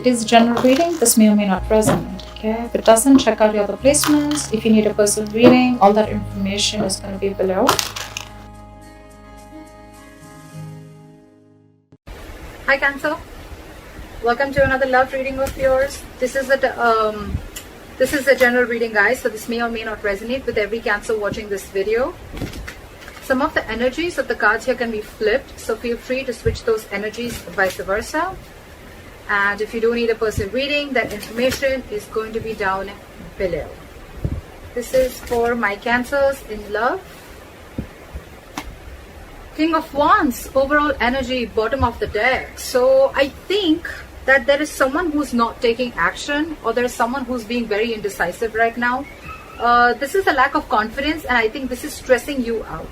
It is general reading. This may or may not resonate. Okay, if it doesn't, check out your other placements. If you need a personal reading, all that information is going to be below. Hi Cancer, welcome to another love reading of yours. This is a general reading, guys, so this may or may not resonate with every Cancer watching this video. Some of the energies of the cards here can be flipped, so feel free to switch those energies vice versa. And if you do need a personal reading, that information is going to be down below. This is for my Cancers in love. King of Wands, overall energy, bottom of the deck. So I think that there is someone who's not taking action, or there is someone who's being very indecisive right now. This is a lack of confidence, and I think this is stressing you out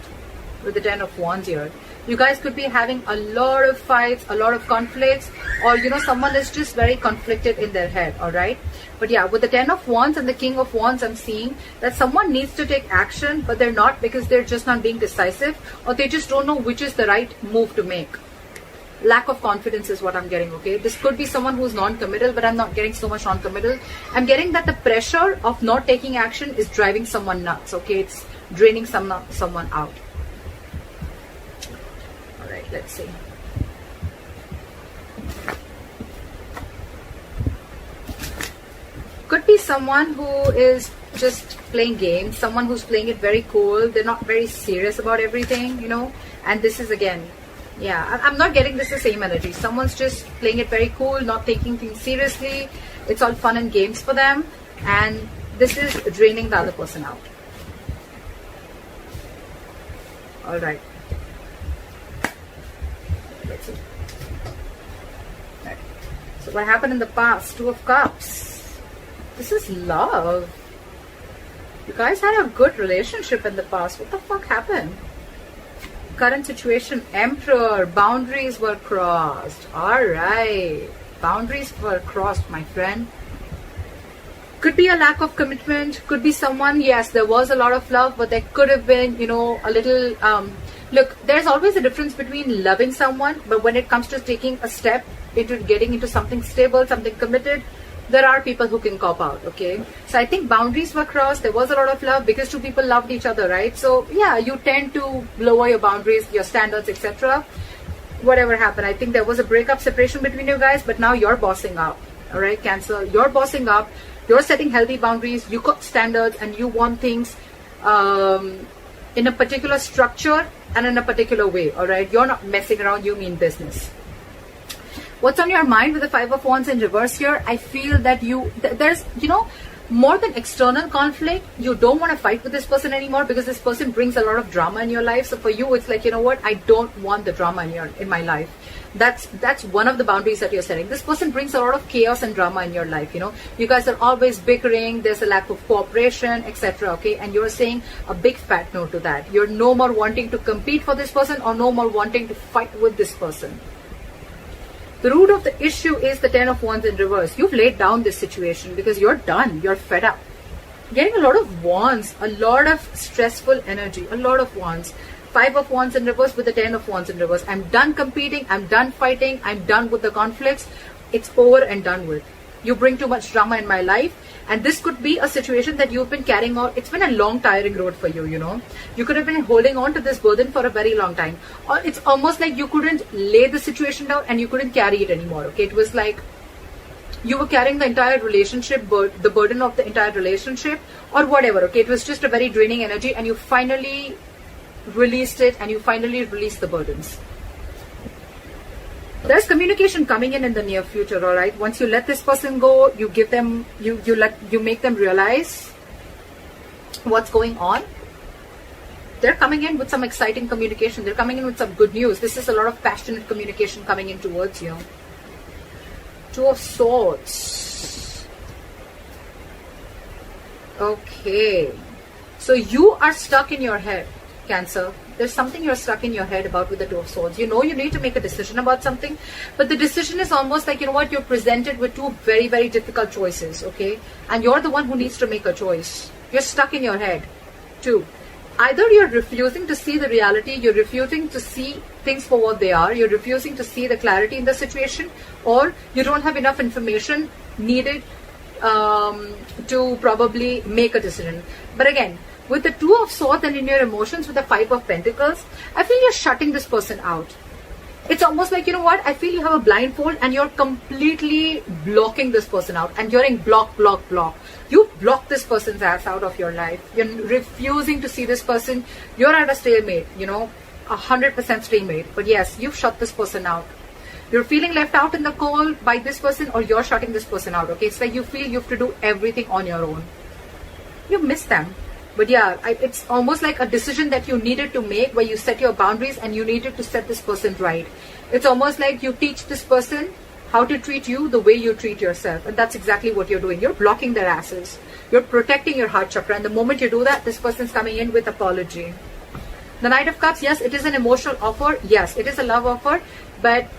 with the Ten of Wands here. You guys could be having a lot of fights, a lot of conflicts, or someone is just very conflicted in their head, all right? But yeah, with the Ten of Wands and the King of Wands, I'm seeing that someone needs to take action, but they're not, because they're just not being decisive, or they just don't know which is the right move to make. Lack of confidence is what I'm getting, okay? This could be someone who's non-committal, but I'm not getting so much non-committal. I'm getting that the pressure of not taking action is driving someone nuts, okay? It's draining someone out. Let's see. Could be someone who is just playing games, someone who's playing it very cool. They're not very serious about everything, and this is again, yeah, I'm not getting this the same energy. Someone's just playing it very cool, not taking things seriously. It's all fun and games for them, and this is draining the other person out. All right. Let's see. Right. So what happened in the past? Two of Cups. This is love. You guys had a good relationship in the past. What the fuck happened? Current situation, Emperor. Boundaries were crossed. Alright. Boundaries were crossed, my friend. Could be a lack of commitment. Could be someone, yes, there was a lot of love, but there could have been, a little... Look, there's always a difference between loving someone, but when it comes to taking a step into getting into something stable, something committed, there are people who can cop out, okay? So I think boundaries were crossed. There was a lot of love because two people loved each other, right? So yeah, you tend to lower your boundaries, your standards, etc. Whatever happened, I think there was a breakup, separation between you guys, but now you're bossing up, all right, Cancer? You're bossing up. You're setting healthy boundaries. You got standards, and you want things in a particular structure and in a particular way, all right? You're not messing around. You mean business. What's on your mind with the Five of Wands in reverse here? I feel that there's more than external conflict. You don't want to fight with this person anymore, because this person brings a lot of drama in your life. So for you, it's like, I don't want the drama in my life. That's one of the boundaries that you're setting. This person brings a lot of chaos and drama in your life. You guys are always bickering. There's a lack of cooperation, etc. Okay, and you're saying a big fat no to that. You're no more wanting to compete for this person, or no more wanting to fight with this person. The root of the issue is the Ten of Wands in reverse. You've laid down this situation because you're done. You're fed up. Getting a lot of wands, a lot of stressful energy, a lot of wands. Five of Wands in reverse with the Ten of Wands in reverse. I'm done competing. I'm done fighting. I'm done with the conflicts. It's over and done with. You bring too much drama in my life. And this could be a situation that you've been carrying on. It's been a long, tiring road for you, You could have been holding on to this burden for a very long time. Or it's almost like you couldn't lay the situation down and you couldn't carry it anymore, okay? It was like you were carrying the entire relationship, the burden of the entire relationship, or whatever, okay? It was just a very draining energy, and you finally released it, and you finally released the burdens. There's communication coming in the near future, all right? Once you let this person go, you give them, you make them realize what's going on. They're coming in with some exciting communication. They're coming in with some good news. This is a lot of passionate communication coming in towards you. Two of Swords. Okay. So you are stuck in your head, Cancer. There's something you're stuck in your head about with the Two of Swords. You need to make a decision about something, but the decision is almost like, you're presented with two very, very difficult choices, okay? And you're the one who needs to make a choice. You're stuck in your head, too. Either you're refusing to see the reality, you're refusing to see things for what they are, you're refusing to see the clarity in the situation, or you don't have enough information needed to probably make a decision. But again, with the Two of Swords and in your emotions with the Five of Pentacles, I feel you're shutting this person out. It's almost like, you know what, I feel you have a blindfold and you're completely blocking this person out, and you're in block. You block this person's ass out of your life. You're refusing to see this person. You're at a stalemate, 100% stalemate. But yes, you've shut this person out. You're feeling left out in the cold by this person, or you're shutting this person out, okay? It's like you feel you have to do everything on your own. You miss them. But yeah, it's almost like a decision that you needed to make, where you set your boundaries and you needed to set this person right. It's almost like you teach this person how to treat you the way you treat yourself. And that's exactly what you're doing. You're blocking their asses. You're protecting your heart chakra. And the moment you do that, this person's coming in with apology. The Knight of Cups, yes, it is an emotional offer. Yes, it is a love offer. But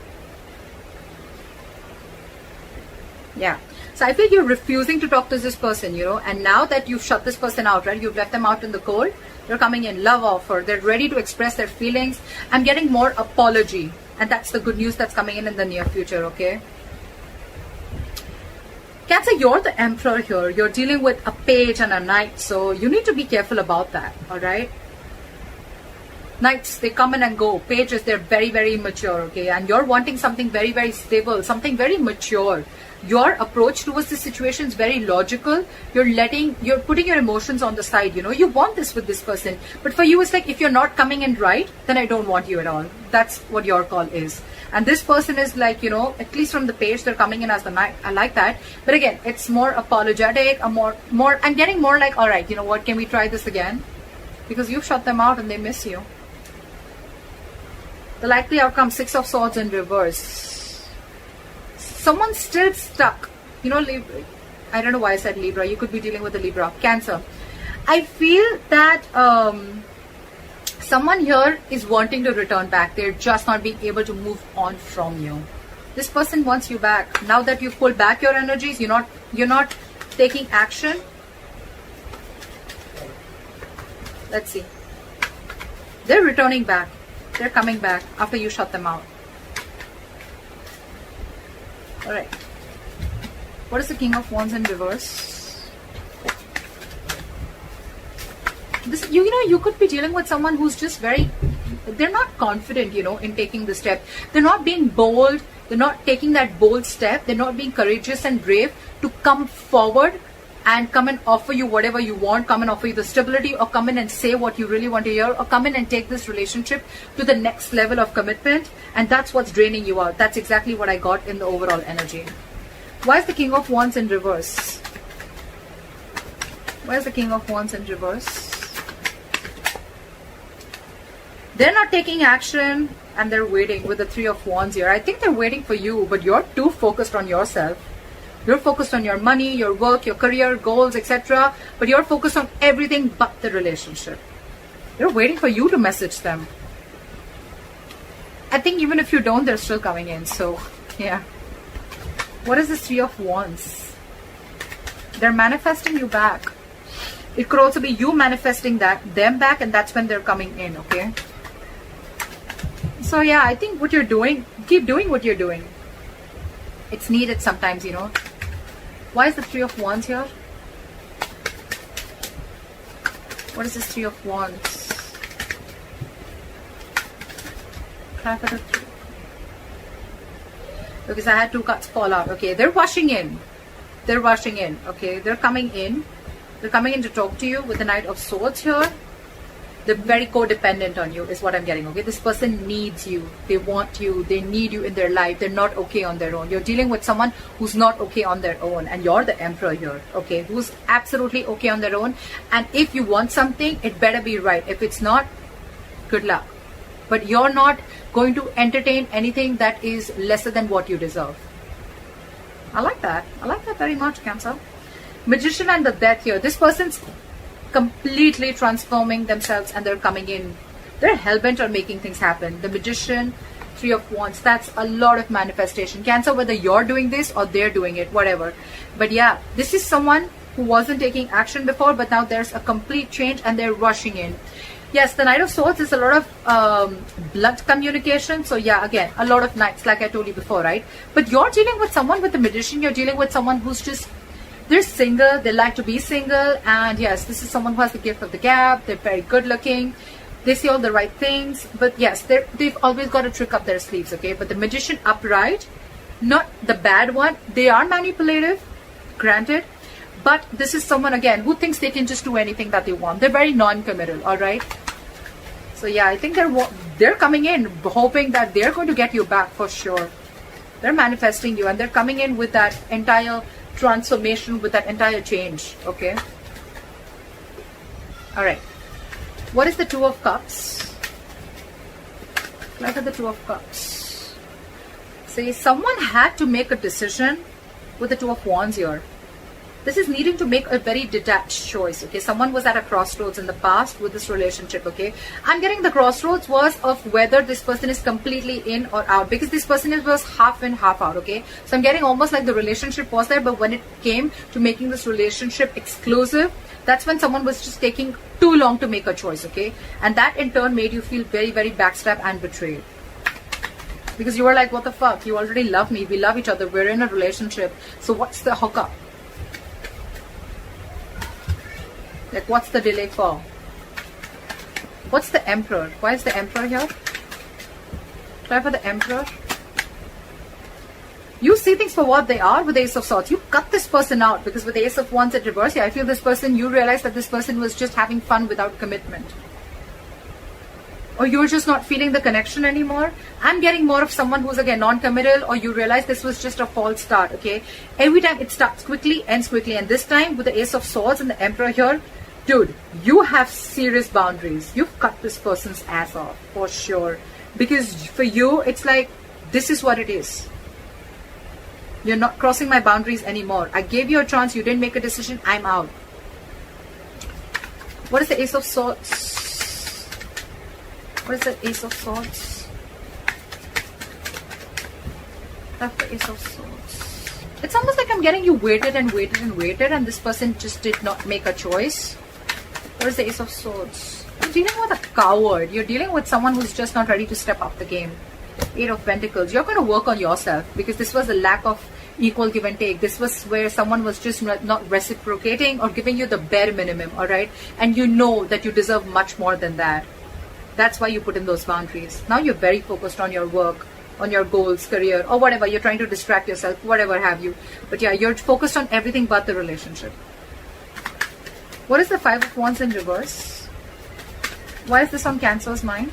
yeah. So I feel you're refusing to talk to this person, and now that you've shut this person out, right? You've left them out in the cold. They're coming in, love offer. They're ready to express their feelings. I'm getting more apology. And that's the good news that's coming in the near future, okay? Cancer, you're the Emperor here. You're dealing with a Page and a Knight. So you need to be careful about that, all right? Knights, they come in and go. Pages, they're very, very mature, okay? And you're wanting something very, very stable, something very mature. Your approach towards the situation is very logical. You're putting your emotions on the side, you want this with this person. But for you, it's like, if you're not coming in right, then I don't want you at all. That's what your call is. And this person is like, at least from the Page, they're coming in as the Knight. I like that. But again, it's more apologetic, I'm getting more like, all right, you know what, can we try this again? Because you've shut them out and they miss you. The likely outcome, Six of Swords in reverse. Someone's still stuck. Libra. I don't know why I said Libra. You could be dealing with a Libra. Cancer. I feel that someone here is wanting to return back. They're just not being able to move on from you. This person wants you back. Now that you've pulled back your energies, you're not taking action. Let's see. They're returning back. They're coming back after you shut them out. All right. What is the King of Wands in reverse? This, you could be dealing with someone who's just they're not confident, in taking the step. They're not being bold. They're not taking that bold step. They're not being courageous and brave to come forward and come and offer you whatever you want, come and offer you the stability, or come in and say what you really want to hear, or come in and take this relationship to the next level of commitment. And that's what's draining you out. That's exactly what I got in the overall energy. Why is the King of Wands in reverse? Why is the King of Wands in reverse? They're not taking action and they're waiting with the Three of Wands here. I think they're waiting for you, but you're too focused on yourself. You're focused on your money, your work, your career, goals, etc. But you're focused on everything but the relationship. They're waiting for you to message them. I think even if you don't, they're still coming in. So, yeah. What is this Three of Wands? They're manifesting you back. It could also be you manifesting them back, and that's when they're coming in, okay? So, yeah, I think what you're doing, keep doing what you're doing. It's needed sometimes, Why is the Three of Wands here? What is this Three of Wands? Because I had two cards fall out. Okay, they're rushing in. They're rushing in. Okay, they're coming in. They're coming in to talk to you with the Knight of Swords here. They're very codependent on you is what I'm getting. Okay, this person needs you. They want you. They need you in their life. They're not okay on their own. You're dealing with someone who's not okay on their own, and you're the Emperor here. Okay, who's absolutely okay on their own. And if you want something, it better be right. If it's not, good luck. But you're not going to entertain anything that is lesser than what you deserve. I like that. I like that very much, Cancer. Magician and the Death here. This person's completely transforming themselves and they're coming in. They're hellbent on making things happen. The Magician, Three of Wands, that's a lot of manifestation. Cancer, whether you're doing this or they're doing it, whatever. But yeah, this is someone who wasn't taking action before, but now there's a complete change and they're rushing in. Yes, the Knight of Swords is a lot of blood communication. So yeah, again, a lot of knights, like I told you before, right? But you're dealing with someone with a magician. You're dealing with someone who's just, they're single. They like to be single. And yes, this is someone who has the gift of the gab. They're very good looking. They say all the right things. But yes, they've always got a trick up their sleeves, okay? But the magician upright, not the bad one. They are manipulative, granted. But this is someone, again, who thinks they can just do anything that they want. They're very non-committal, all right? So yeah, I think they're coming in hoping that they're going to get you back for sure. They're manifesting you, and they're coming in with that entire transformation, with that entire change, okay? All right. What is the Two of Cups? Look at the Two of Cups. See, someone had to make a decision with the Two of Wands here. This is needing to make a very detached choice, okay? Someone was at a crossroads in the past with this relationship, okay? I'm getting the crossroads was of whether this person is completely in or out, because this person was half in, half out, okay? So I'm getting almost like the relationship was there, but when it came to making this relationship exclusive, that's when someone was just taking too long to make a choice, okay? And that in turn made you feel very, very backstabbed and betrayed. Because you were like, what the fuck? You already love me. We love each other. We're in a relationship. So what's the hookup? Like, what's the delay for? What's the Emperor? Why is the Emperor here? Try for the Emperor. You see things for what they are with the Ace of Swords. You cut this person out, because with the Ace of Wands in reverse, yeah, I feel this person, you realize that this person was just having fun without commitment. Or you're just not feeling the connection anymore. I'm getting more of someone who's, again, non-committal, or you realize this was just a false start, okay? Every time it starts quickly, ends quickly. And this time with the Ace of Swords and the Emperor here, dude, you have serious boundaries. You've cut this person's ass off, for sure. Because for you, it's like, this is what it is. You're not crossing my boundaries anymore. I gave you a chance. You didn't make a decision. I'm out. What is the Ace of Swords? What is the Ace of Swords? That's the Ace of Swords. It's almost like I'm getting you waited and waited and waited, and this person just did not make a choice. What is the Ace of Swords? You're dealing with a coward. You're dealing with someone who's just not ready to step up the game. Eight of Pentacles. You're going to work on yourself, because this was a lack of equal give and take. This was where someone was just not reciprocating or giving you the bare minimum, all right? And you know that you deserve much more than that. That's why you put in those boundaries. Now you're very focused on your work, on your goals, career, or whatever. You're trying to distract yourself, whatever have you. But yeah, you're focused on everything but the relationship. What is the Five of Wands in reverse? Why is this on Cancer's mind?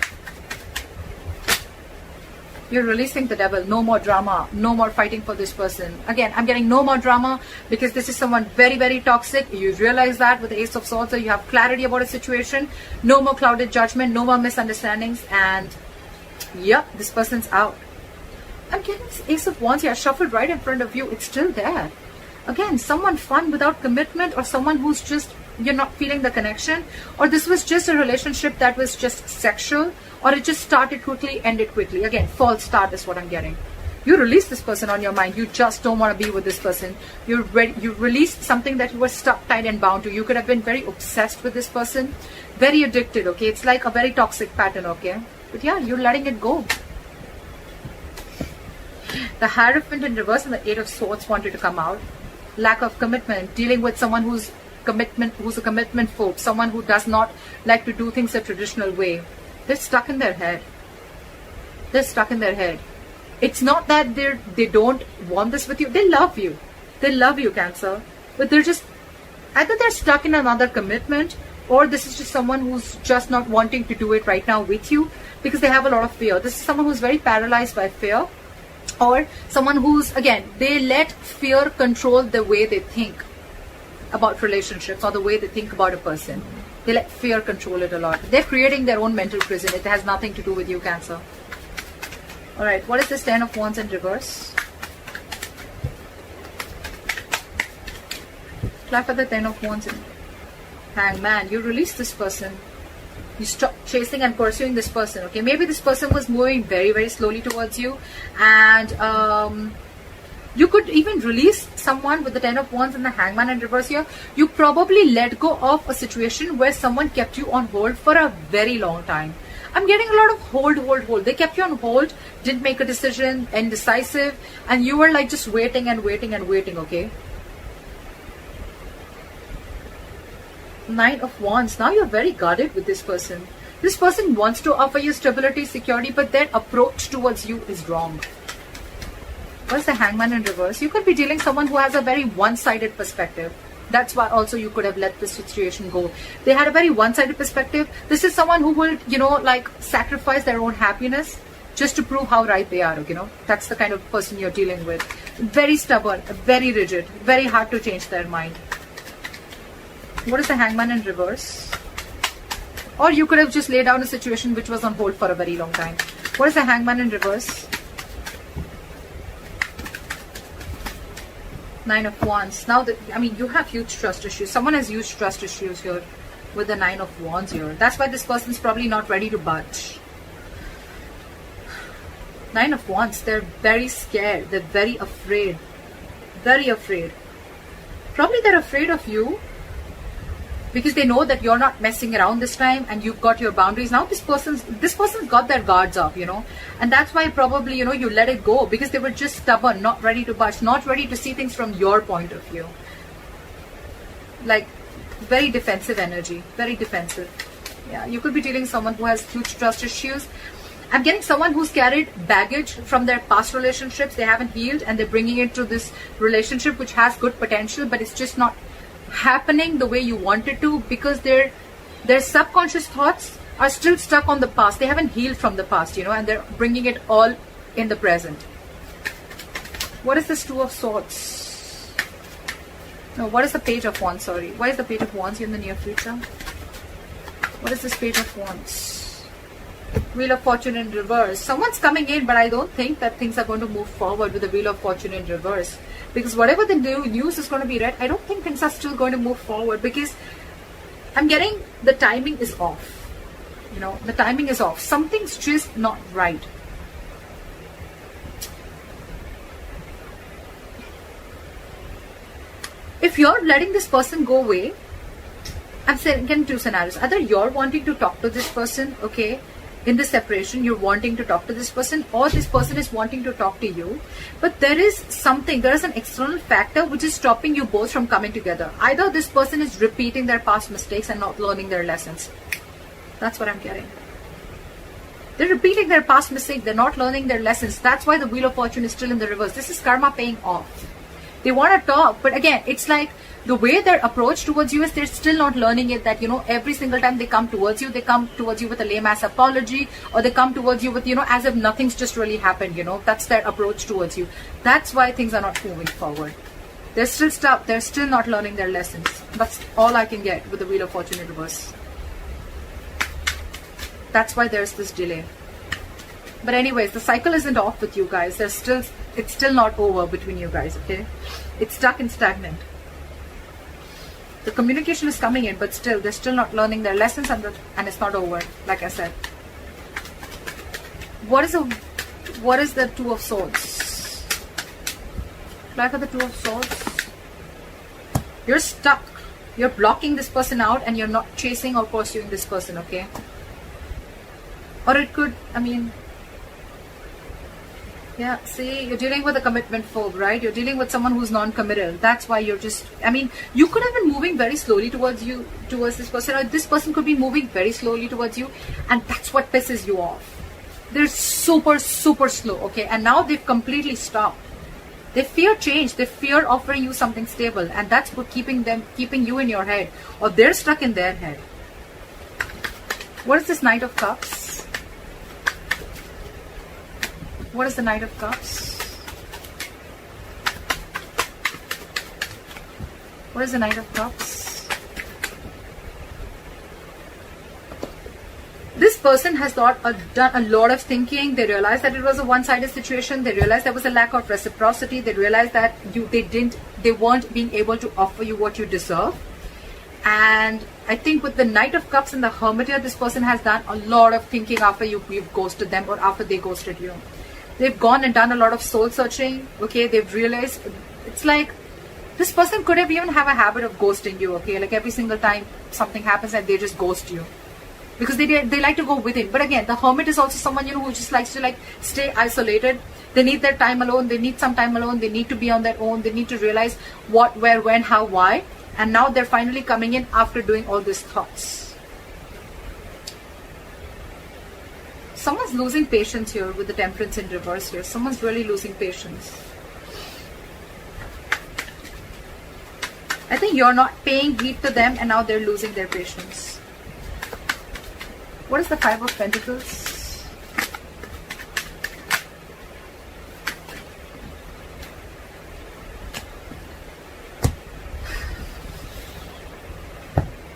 You're releasing the devil. No more drama. No more fighting for this person. Again, I'm getting no more drama, because this is someone very, very toxic. You realize that with the Ace of Swords. So you have clarity about a situation. No more clouded judgment. No more misunderstandings. And yep, this person's out. I'm getting this Ace of Wands here shuffled right in front of you. It's still there. Again, someone fun without commitment, or someone who's just, you're not feeling the connection, or this was just a relationship that was just sexual, or it just started quickly, ended quickly. Again, false start is what I'm getting. You release this person on your mind. You just don't want to be with this person. You released something that you were stuck, tied and bound to. You could have been very obsessed with this person, very addicted, okay? It's like a very toxic pattern, okay? But yeah, you're letting it go. The Hierophant in reverse and the Eight of Swords wanted to come out. Lack of commitment, dealing with someone who's a commitment phobe, someone who does not like to do things a traditional way. They're stuck in their head. They're stuck in their head. It's not that they don't want this with you. They love you. They love you, Cancer. But they're just, either they're stuck in another commitment, or this is just someone who's just not wanting to do it right now with you, because they have a lot of fear. This is someone who's very paralyzed by fear, or someone who's, again, they let fear control the way they think about relationships, or the way they think about a person. They let fear control it a lot. They're creating their own mental prison. It has nothing to do with you, Cancer. Alright, what is this Ten of Wands in reverse? Clap for the Ten of Wands in Hangman. You release this person. You stop chasing and pursuing this person, okay? Maybe this person was moving very, very slowly towards you, and You could even release someone with the 10 of Wands and the Hangman in reverse here. You probably let go of a situation where someone kept you on hold for a very long time. I'm getting a lot of hold. They kept you on hold, didn't make a decision, indecisive, and you were like just waiting and waiting and waiting, okay? 9 of Wands. Now you're very guarded with this person. This person wants to offer you stability, security, but their approach towards you is wrong. What's the Hangman in reverse? You could be dealing with someone who has a very one-sided perspective. That's why also you could have let this situation go. They had a very one-sided perspective. This is someone who will, like sacrifice their own happiness just to prove how right they are, That's the kind of person you're dealing with. Very stubborn, very rigid, very hard to change their mind. What is the Hangman in reverse? Or you could have just laid down a situation which was on hold for a very long time. What is the Hangman in reverse? 9 of Wands. Now, you have huge trust issues. Someone has huge trust issues here with the 9 of Wands here. That's why this person's probably not ready to budge. 9 of Wands. They're very scared. They're very afraid. Very afraid. Probably they're afraid of you because they know that you're not messing around this time and you've got your boundaries. Now this person's got their guards up, and that's why probably, you let it go because they were just stubborn, not ready to budge, not ready to see things from your point of view. Like very defensive energy, very defensive. Yeah, you could be dealing with someone who has huge trust issues. I'm getting someone who's carried baggage from their past relationships. They haven't healed and they're bringing it to this relationship which has good potential, but it's just not happening the way you want it to because their subconscious thoughts are still stuck on the past. They haven't healed from the past, and they're bringing it all in the present. What is this 2 of Swords? No, what is the Page of Wands? Sorry. Why is the Page of Wands in the near future? What is this Page of Wands? Wheel of Fortune in reverse. Someone's coming in, but I don't think that things are going to move forward with the Wheel of Fortune in reverse. Because whatever the news is going to be read, I don't think things are still going to move forward because I'm getting the timing is off. The timing is off. Something's just not right. If you're letting this person go away, I'm saying, getting 2 scenarios. Either you're wanting to talk to this person, okay, in this separation, you're wanting to talk to this person, or this person is wanting to talk to you, but there is an external factor which is stopping you both from coming together. Either this person is repeating their past mistakes and not learning their lessons. That's what I'm getting. They're repeating their past mistakes. They're not learning their lessons. That's why the Wheel of Fortune is still in the reverse. This is karma paying off. They want to talk, but again, it's like the way their approach towards you is they're still not learning it, that, every single time they come towards you with a lame ass apology, or they come towards you with, as if nothing's just really happened, that's their approach towards you. That's why things are not moving forward. They're still stuck. They're still not learning their lessons. That's all I can get with the Wheel of Fortune in reverse. That's why there's this delay. But anyways, the cycle isn't off with you guys. It's still not over between you guys, okay? It's stuck and stagnant. The communication is coming in, but still, they're still not learning their lessons, and it's not over, like I said. What is the 2 of Swords? Apply for the 2 of Swords. You're stuck. You're blocking this person out, and you're not chasing or pursuing this person, okay? Or it could, yeah, see, you're dealing with a commitment phobe, right? You're dealing with someone who's non-committal. That's why you're just, you could have been moving very slowly towards this person, or this person could be moving very slowly towards you, and that's what pisses you off. They're super, super slow, okay? And now they've completely stopped. They fear change. They fear offering you something stable, and that's what keeping you in your head, or they're stuck in their head. What is this Knight of Cups? What is the Knight of Cups? What is the Knight of Cups? This person has done a lot of thinking. They realized that it was a one-sided situation. They realized there was a lack of reciprocity. They realized that they weren't being able to offer you what you deserve. And I think with the Knight of Cups and the Hermit here, this person has done a lot of thinking after you've ghosted them, or after they ghosted you. They've gone and done a lot of soul searching. Okay, they've realized it's like this person could have even have a habit of ghosting you. Okay, like every single time something happens and they just ghost you, because they like to go within. But again, the hermit is also someone, you know, who just likes to like stay isolated. They need their time alone. They need some time alone. They need to be on their own. They need to realize what, where, when, how, why. And now they're finally coming in after doing all these thoughts. Someone's losing patience here with the Temperance in reverse here. Someone's really losing patience. I think you're not paying heed to them and now they're losing their patience. What is the Five of Pentacles?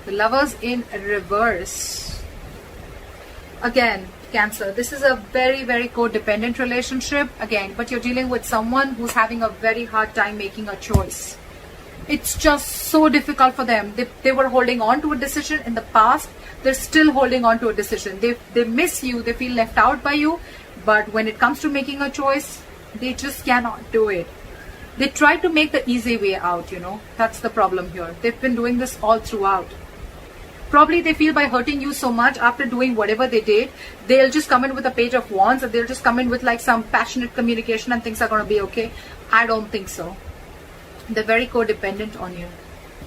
The Lovers in reverse. Again, Cancer, this is a very, very codependent relationship. Again, but you're dealing with someone who's having a very hard time making a choice. It's just so difficult for them. They were holding on to a decision in the past. They're still holding on to a decision. They miss you. They feel left out by you. But when it comes to making a choice, they just cannot do it. They try to make the easy way out, you know. That's the problem here. They've been doing this all throughout. Probably they feel by hurting you so much after doing whatever they did, they'll just come in with a Page of Wands and they'll just come in with like some passionate communication and things are going to be okay. I don't think so. They're very codependent on you.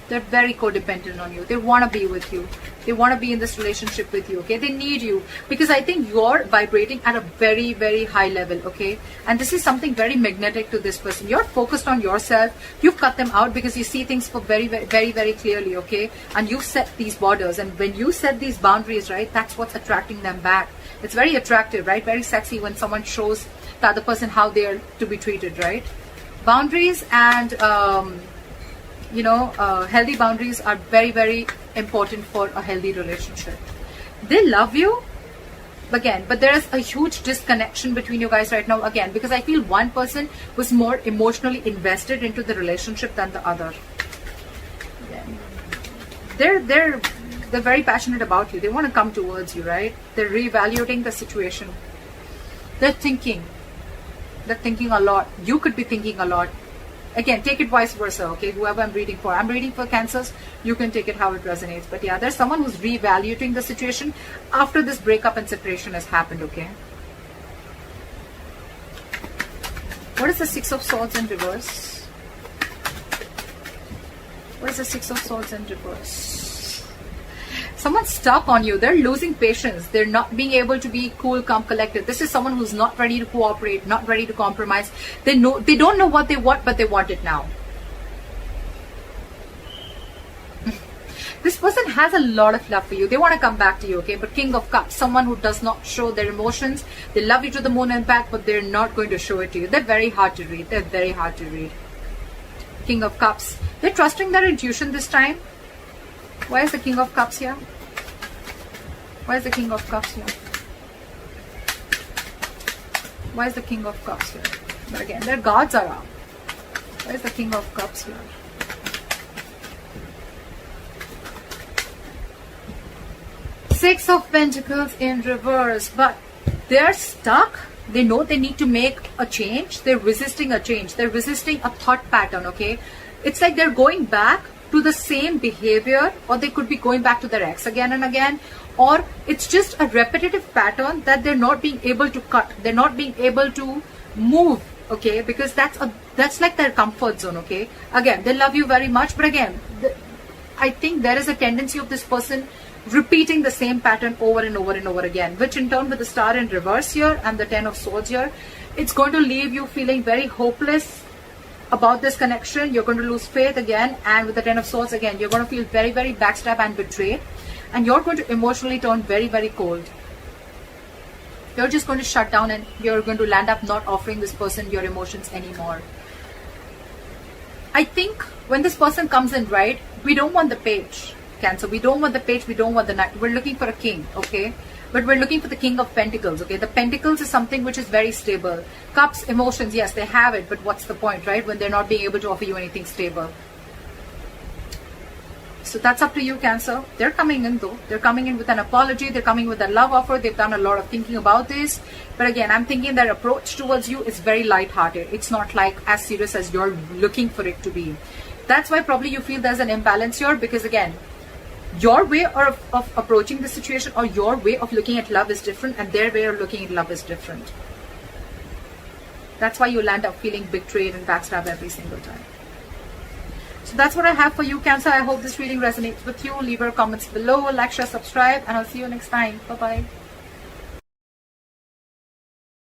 They're very codependent on you. They want to be with you. They want to be in this relationship with you, okay? They need you because I think you're vibrating at a very, very high level, okay? And this is something very magnetic to this person. You're focused on yourself. You've cut them out because you see things for very, very, very, very clearly, okay? And you set these borders. And when you set these boundaries, right, that's what's attracting them back. It's very attractive, right? Very sexy when someone shows the other person how they are to be treated, right? Boundaries and healthy boundaries are very, very important for a healthy relationship. They love you, again, but there is a huge disconnection between you guys right now, again, because I feel one person was more emotionally invested into the relationship than the other. They're very passionate about you. They want to come towards you, right? They're reevaluating the situation. They're thinking a lot. You could be thinking a lot. Again, take it vice versa, okay? Whoever I'm reading for Cancers, you can take it how it resonates. But yeah, there's someone who's reevaluating the situation after this breakup and separation has happened, okay? What is the Six of Swords in reverse? What is the Six of Swords in reverse? Someone's stuck on you. They're losing patience. They're not being able to be cool, calm, collected. This is someone who's not ready to cooperate, not ready to compromise. They don't know what they want, but they want it now. This person has a lot of love for you. They want to come back to you, okay? But King of Cups, someone who does not show their emotions. They love you to the moon and back, but they're not going to show it to you. They're very hard to read. They're very hard to read. King of Cups. They're trusting their intuition this time. Why is the King of Cups here? Why is the King of Cups here? Why is the King of Cups here? But again, their gods are out. Why is the King of Cups here? Six of Pentacles in reverse. But they're stuck. They know they need to make a change. They're resisting a change. They're resisting a thought pattern, okay? It's like they're going back to the same behavior, or they could be going back to their ex again and again, or it's just a repetitive pattern that they're not being able to cut. They're not being able to move, okay? Because that's like their comfort zone, okay? Again, they love you very much, but again, I think there is a tendency of this person repeating the same pattern over and over and over again, which in turn with the Star in reverse here and the Ten of Swords here, it's going to leave you feeling very hopeless about this connection. You're going to lose faith again, and with the Ten of Swords again, you're going to feel very, very backstabbed and betrayed, and you're going to emotionally turn very, very cold. You're just going to shut down and you're going to land up not offering this person your emotions anymore. I think when this person comes in, right, we don't want the Page, Cancer. We don't want the Page, we don't want the Knight. We're looking for a King, okay? But we're looking for the King of Pentacles, okay? The Pentacles is something which is very stable. Cups, emotions, yes, they have it, but what's the point, right? When they're not being able to offer you anything stable. So that's up to you, Cancer. They're coming in though. They're coming in with an apology. They're coming with a love offer. They've done a lot of thinking about this. But again, I'm thinking their approach towards you is very light-hearted. It's not like as serious as you're looking for it to be. That's why probably you feel there's an imbalance here, because again, your way of approaching the situation or your way of looking at love is different, and their way of looking at love is different. That's why you'll end up feeling betrayed and backstabbed every single time. So that's what I have for you, Cancer. I hope this reading resonates with you. Leave your comments below, like, share, subscribe, and I'll see you next time. Bye-bye.